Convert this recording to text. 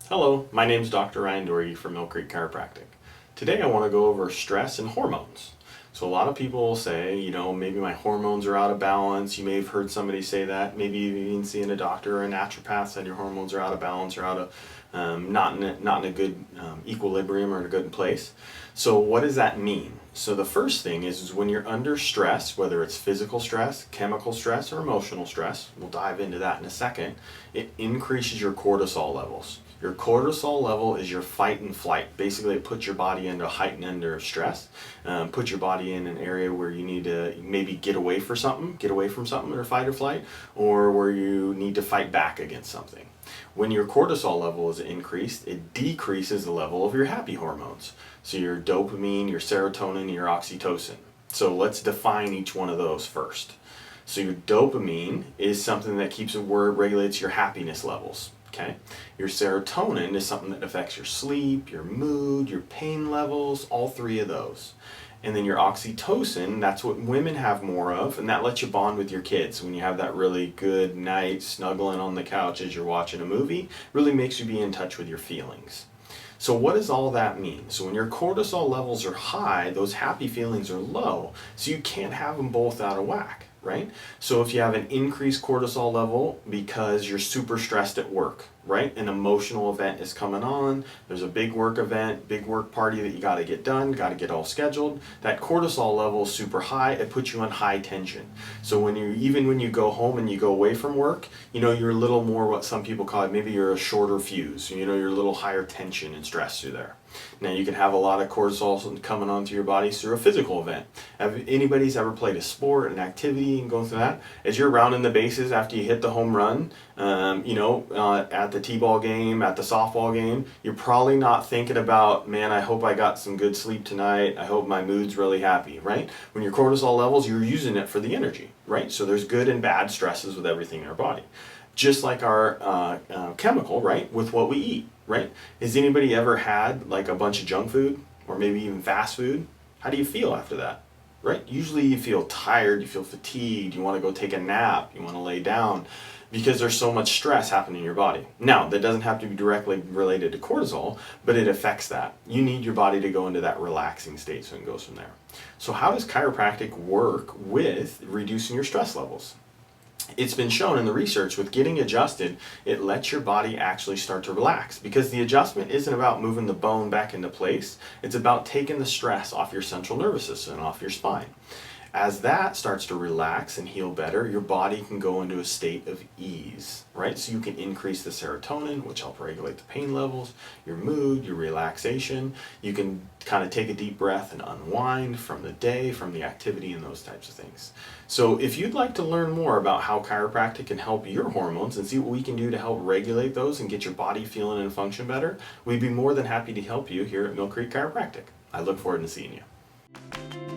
Hello, my name is Dr. Ryan Doherty from Mill Creek Chiropractic. Today I want to go over stress and hormones. So a lot of people will say, maybe my hormones are out of balance. You may have heard somebody say that. Maybe you've even seen a doctor or a naturopath said your hormones are out of balance or out of not in a good equilibrium or in a good place. So what does that mean? So the first thing is when you're under stress, whether it's physical stress, chemical stress, or emotional stress, we'll dive into that in a second, it increases your cortisol levels. Your cortisol level is your fight and flight. Basically, it puts your body into heightened under stress, puts your body in an area where you need to maybe get away from something or fight or flight, or where you need to fight back against something. When your cortisol level is increased, it decreases the level of your happy hormones. So your dopamine, your serotonin, your oxytocin. So let's define each one of those first. So your dopamine is something that regulates your happiness levels. Okay. Your serotonin is something that affects your sleep, your mood, your pain levels, all three of those. And then your oxytocin, that's what women have more of, and that lets you bond with your kids. When you have that really good night snuggling on the couch as you're watching a movie, really makes you be in touch with your feelings. So what does all that mean? So when your cortisol levels are high, those happy feelings are low, so you can't have them both out of whack. Right? So if you have an increased cortisol level because you're super stressed at work, right? An emotional event is coming on, there's a big work event, big work party that you got to get done, got to get all scheduled. That cortisol level is super high, it puts you on high tension. So even when you go home and you go away from work, you're a little more what some people call it, maybe you're a shorter fuse, you're a little higher tension and stress through there. Now you can have a lot of cortisol coming onto your body through a physical event. Have anybody's ever played a sport, an activity, and going through that? As you're rounding the bases after you hit the home run, at the t-ball game, at the softball game, you're probably not thinking about, man, I hope I got some good sleep tonight. I hope my mood's really happy, right? When your cortisol levels, you're using it for the energy, right? So there's good and bad stresses with everything in our body. Just like our chemical, right, with what we eat, right? Has anybody ever had like a bunch of junk food or maybe even fast food? How do you feel after that, right? Usually you feel tired, you feel fatigued, you want to go take a nap, you want to lay down because there's so much stress happening in your body. Now, that doesn't have to be directly related to cortisol, but it affects that. You need your body to go into that relaxing state so it goes from there. So how does chiropractic work with reducing your stress levels? It's been shown in the research with getting adjusted, it lets your body actually start to relax because the adjustment isn't about moving the bone back into place. It's about taking the stress off your central nervous system and off your spine. As that starts to relax and heal better, your body can go into a state of ease, right? So you can increase the serotonin, which help regulate the pain levels, your mood, your relaxation. You can kind of take a deep breath and unwind from the day, from the activity, and those types of things. So if you'd like to learn more about how chiropractic can help your hormones and see what we can do to help regulate those and get your body feeling and function better, we'd be more than happy to help you here at Mill Creek Chiropractic. I look forward to seeing you.